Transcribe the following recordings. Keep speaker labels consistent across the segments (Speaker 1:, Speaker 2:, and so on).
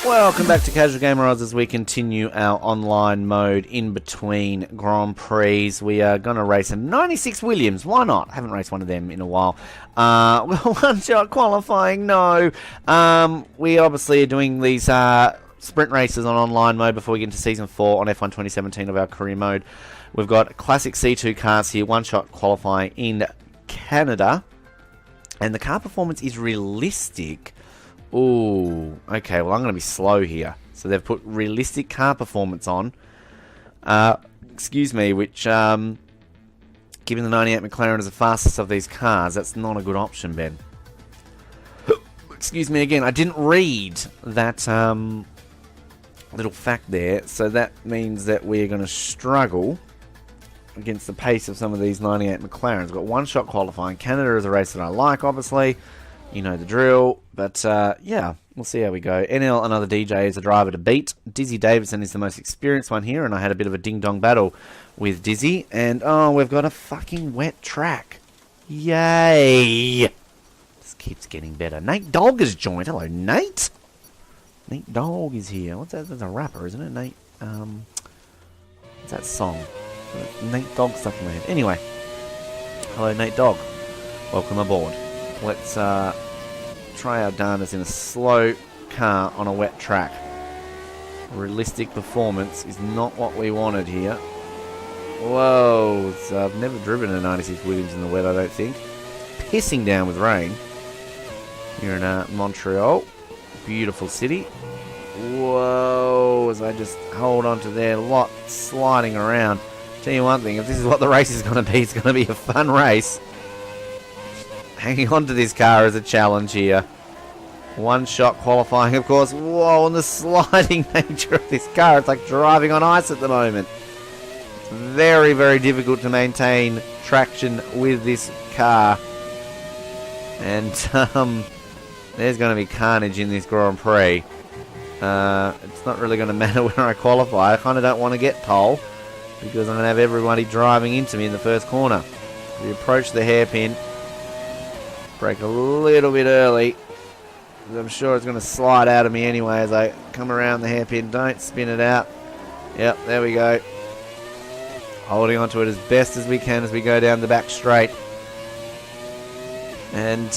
Speaker 1: Welcome back to Casual Gamer Odds as we continue our online mode in between Grand Prix. We are going to race a 96 Williams. Why not? Haven't raced one of them in a while. One-shot qualifying, no. We obviously are doing these sprint races on online mode before we get into Season 4 on F1 2017 of our career mode. We've got classic C2 cars here, one-shot qualifying in Canada. And the car performance is realistic. Ooh, okay, well I'm going to be slow here. So they've put realistic car performance on. Excuse me, which, given the 98 McLaren is the fastest of these cars, that's not a good option, Ben. Excuse me again, I didn't read that little fact there. So that means that we're going to struggle against the pace of some of these 98 McLarens. We've got one-shot qualifying. Canada is a race that I like, obviously. You know the drill, but yeah, we'll see how we go. NL, another DJ, is a driver to beat. Dizzy Davidson is the most experienced one here, and I had a bit of a ding-dong battle with Dizzy. And, oh, we've got a fucking wet track. Yay! This keeps getting better. Nate Dogg has joined. Hello, Nate. Nate Dogg is here. What's that? That's a rapper, isn't it, Nate? What's that song? Nate Dogg stuck in my head. Anyway, hello, Nate Dogg. Welcome aboard. Let's try our darndest in a slow car on a wet track. Realistic performance is not what we wanted here. Whoa, I've never driven a 96 Williams in the wet, I don't think. Pissing down with rain. Here in Montreal. Beautiful city. Whoa, as I just hold on to their lot, sliding around. Tell you one thing, if this is what the race is going to be, it's going to be a fun race. Hanging on to this car is a challenge here. One-shot qualifying, of course. Whoa, and the sliding nature of this car. It's like driving on ice at the moment. It's very, very difficult to maintain traction with this car. And there's going to be carnage in this Grand Prix. It's not really going to matter where I qualify. I kind of don't want to get pole, because I'm going to have everybody driving into me in the first corner. We approach the hairpin. Brake a little bit early. I'm sure it's going to slide out of me anyway as I come around the hairpin. Don't spin it out. Yep, there we go. Holding onto it as best as we can as we go down the back straight. And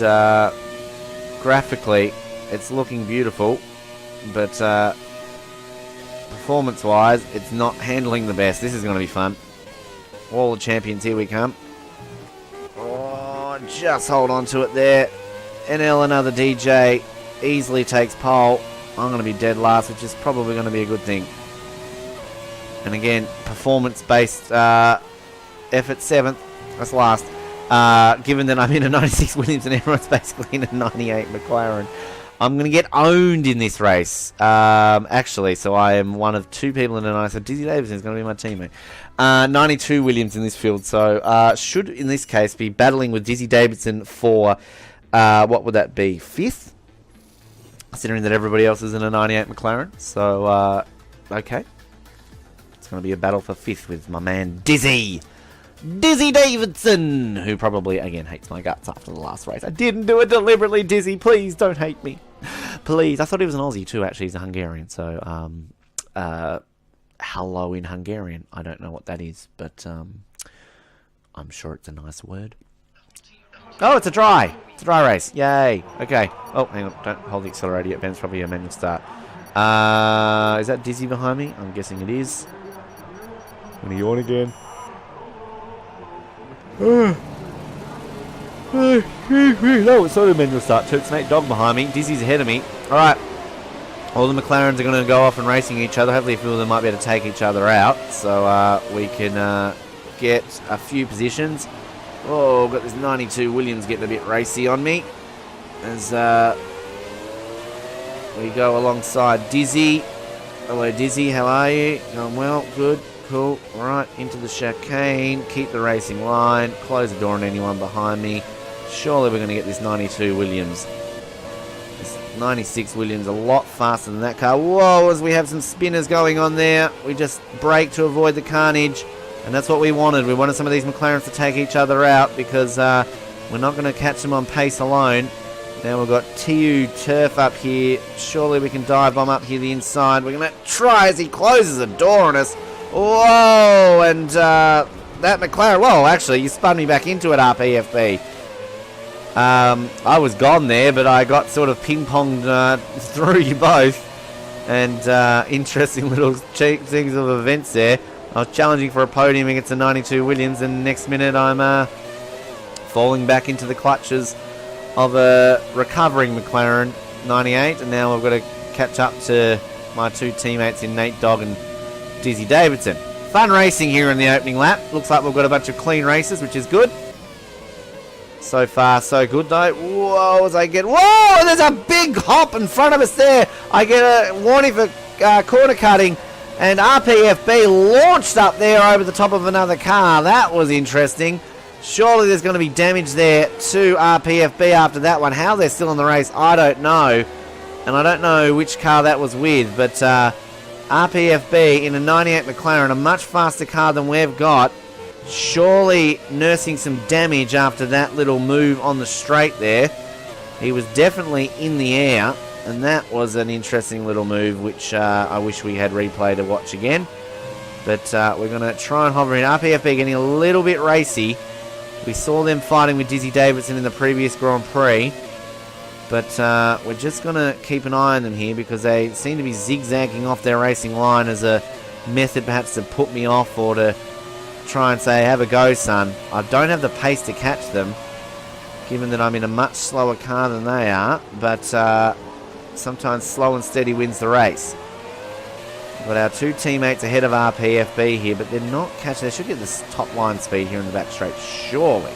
Speaker 1: graphically, it's looking beautiful. But performance-wise, it's not handling the best. This is going to be fun. All the champions, here we come. Just hold on to it there. NL, another DJ, easily takes pole. I'm going to be dead last, which is probably going to be a good thing. And again, performance-based effort, 7th. That's last. Given that I'm in a 96 Williams and everyone's basically in a 98 McLaren, I'm going to get owned in this race. Actually, so I am one of 2 people in a 96. So Dizzy Davidson is going to be my teammate. 92 Williams in this field, so should in this case be battling with Dizzy Davidson for what would that be, 5th? Considering that everybody else is in a 98 McLaren, so okay, it's going to be a battle for 5th with my man Dizzy Davidson, who probably again hates my guts after the last race. I didn't do it deliberately, Dizzy. Please don't hate me, please. I thought he was an Aussie too. Actually, he's a Hungarian, so hello in Hungarian. I don't know what that is, but I'm sure it's a nice word. Oh, it's a dry. It's a dry race. Yay. Okay. Oh, hang on. Don't hold the accelerator yet, Ben. It's probably a manual start. Is that Dizzy behind me? I'm guessing it is. I'm going to yawn again. No, it's not a manual start too. It's Nate Dogg behind me. Dizzy's ahead of me. Alright. All the McLarens are going to go off and racing each other. Hopefully a few of them might be able to take each other out. So we can get a few positions. Oh, got this 92 Williams getting a bit racy on me. As we go alongside Dizzy. Hello Dizzy, how are you? Going well? Good. Cool. Alright, into the chicane. Keep the racing line. Close the door on anyone behind me. Surely we're going to get this 92 Williams. 96 Williams a lot faster than that car. Whoa, as we have some spinners going on there. We just brake to avoid the carnage, and that's what we wanted. We wanted some of these McLarens to take each other out, because we're not going to catch them on pace alone. Now we've got TU Turf up here. Surely we can dive bomb up here the inside. We're going to try as he closes the door on us. Whoa! And that McLaren... Whoa, actually, you spun me back into it, RPFB. I was gone there, but I got sort of ping-ponged through you both. And interesting little things of events there. I was challenging for a podium against a 92 Williams, and next minute I'm falling back into the clutches of a recovering McLaren 98, and now I've got to catch up to my two teammates in Nate Dogg and Dizzy Davidson. Fun racing here in the opening lap. Looks like we've got a bunch of clean races, which is good. So far, so good though. Whoa, as I get... Whoa, there's a big hop in front of us there. I get a warning for corner cutting, and RPFB launched up there over the top of another car. That was interesting. Surely there's going to be damage there to RPFB after that one. How they're still in the race, I don't know. And I don't know which car that was with, but RPFB in a 98 McLaren, a much faster car than we've got, surely nursing some damage after that little move on the straight there. He was definitely in the air, and that was an interesting little move, which I wish we had replay to watch again. But we're going to try and hover in. RPFB getting a little bit racy. We saw them fighting with Dizzy Davidson in the previous Grand Prix. But we're just going to keep an eye on them here, because they seem to be zigzagging off their racing line as a method perhaps to put me off, or to try and say, have a go, son. I don't have the pace to catch them, given that I'm in a much slower car than they are. But sometimes slow and steady wins the race. We've got our two teammates ahead of RPFB here, but they're not catching. They should get this top line speed here in the back straight, surely.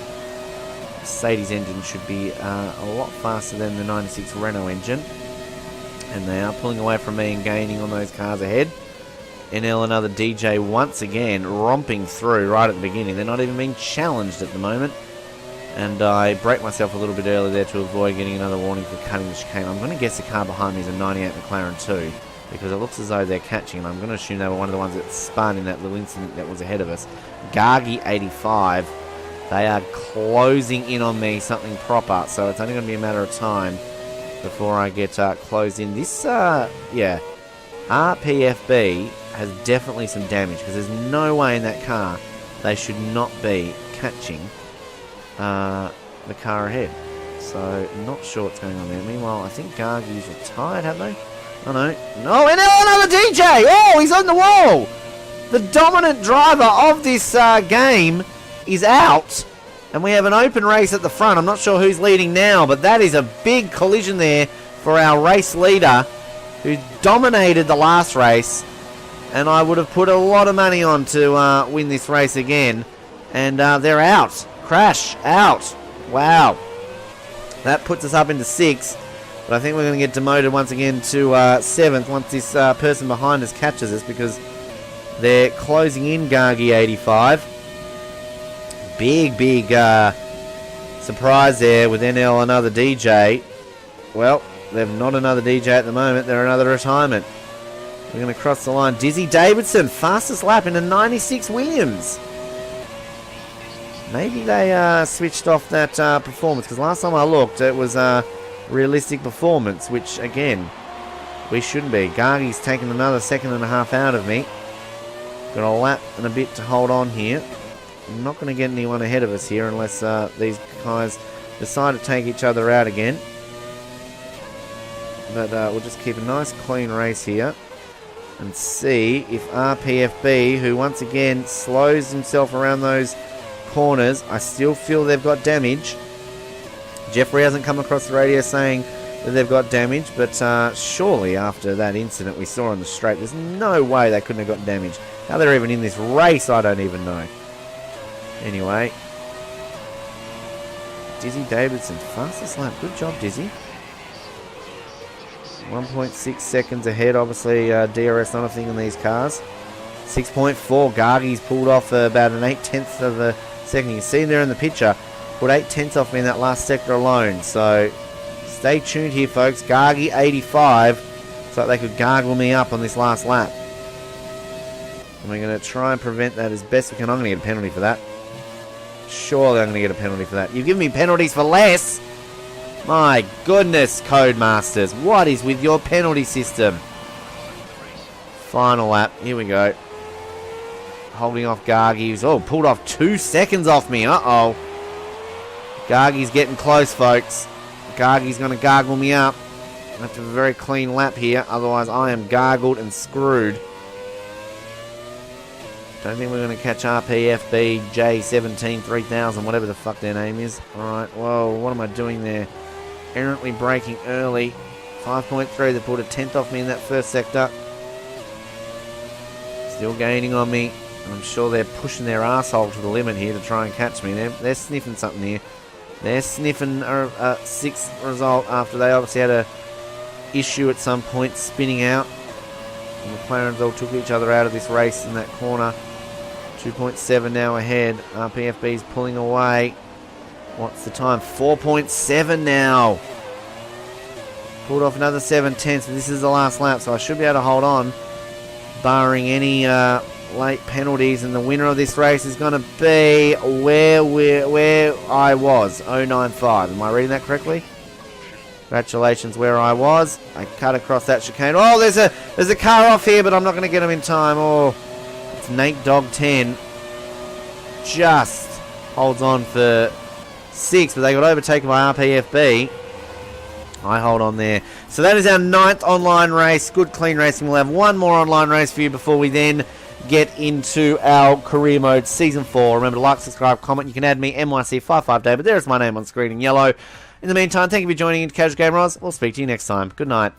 Speaker 1: Mercedes engine should be a lot faster than the 96 Renault engine. And they are pulling away from me and gaining on those cars ahead. NL, another DJ once again romping through right at the beginning. They're not even being challenged at the moment. And I brake myself a little bit early there to avoid getting another warning for cutting the chicane. I'm going to guess the car behind me is a 98 McLaren too, because it looks as though they're catching, and I'm going to assume they were one of the ones that spun in that little incident that was ahead of us. Gargi 85. They are closing in on me, something proper, so it's only going to be a matter of time before I get closed in. This, yeah, RPFB has definitely some damage, because there's no way in that car they should not be catching the car ahead. So, not sure what's going on there. Meanwhile, I think Gargi's retired, have they? Oh no. No, and another DJ! Oh, he's on the wall! The dominant driver of this game is out, and we have an open race at the front. I'm not sure who's leading now, but that is a big collision there for our race leader, who dominated the last race, and I would have put a lot of money on to win this race again. And they're out. Crash, out. Wow. That puts us up into 6th, but I think we're going to get demoted once again to 7th once this person behind us catches us, because they're closing in Gargi 85. Big surprise there with NL, another DJ. Well, they're not another DJ at the moment, they're another retirement. We're going to cross the line. Dizzy Davidson, fastest lap in a 96 Williams. Maybe they switched off that performance, because last time I looked it was a realistic performance, which again we shouldn't be. Gargi's taken another 1.5 seconds out of me. Got a lap and a bit to hold on here. I'm not going to get anyone ahead of us here unless these guys decide to take each other out again. But we'll just keep a nice clean race here and see if RPFB, who once again slows himself around those corners, I still feel they've got damage. Jeffrey hasn't come across the radio saying that they've got damage, but surely after that incident we saw on the straight, there's no way they couldn't have got damage. How they're even in this race, I don't even know. Anyway, Dizzy Davidson, fastest lap. Good job, Dizzy. 1.6 seconds ahead. Obviously, DRS not a thing in these cars. 6.4. Gargi's pulled off about an 8/10 of a second. You can see there in the picture, put 8/10 off me in that last sector alone. So stay tuned here, folks. Gargi 85. Looks like they could gargle me up on this last lap. And we're going to try and prevent that as best we can. I'm going to get a penalty for that. Surely I'm going to get a penalty for that. You've given me penalties for less. My goodness, Codemasters. What is with your penalty system? Final lap. Here we go. Holding off Gargies. Oh, pulled off 2 seconds off me. Uh-oh. Gargi's getting close, folks. Gargi's going to gargle me up. I have to have a very clean lap here. Otherwise, I am gargled and screwed. Don't think we're going to catch RPFBJ17 3000, whatever the fuck their name is. Alright, whoa, what am I doing there? Errantly braking early. 5.3, they pulled a tenth off me in that first sector. Still gaining on me. And I'm sure they're pushing their asshole to the limit here to try and catch me. They're sniffing something here. They're sniffing a sixth result after they obviously had a issue at some point spinning out. And the McLarens all took each other out of this race in that corner. 2.7 now ahead. RPFB's pulling away. What's the time? 4.7 now. Pulled off another 7/10, so this is the last lap, so I should be able to hold on, barring any late penalties, and the winner of this race is going to be where I was, 095. Am I reading that correctly? Congratulations, where I was. I cut across that chicane. Oh, there's a car off here, but I'm not going to get him in time. Oh, it's Nate Dog 10. Just holds on for 6, but they got overtaken by RPFB. I hold on there. So that is our 9th online race. Good, clean racing. We'll have one more online race for you before we then get into our career mode season 4. Remember to like, subscribe, comment. You can add me, NYC55Day, but there's my name on screen in yellow. In the meantime, thank you for joining in Casual Gamer Oz. We'll speak to you next time. Good night.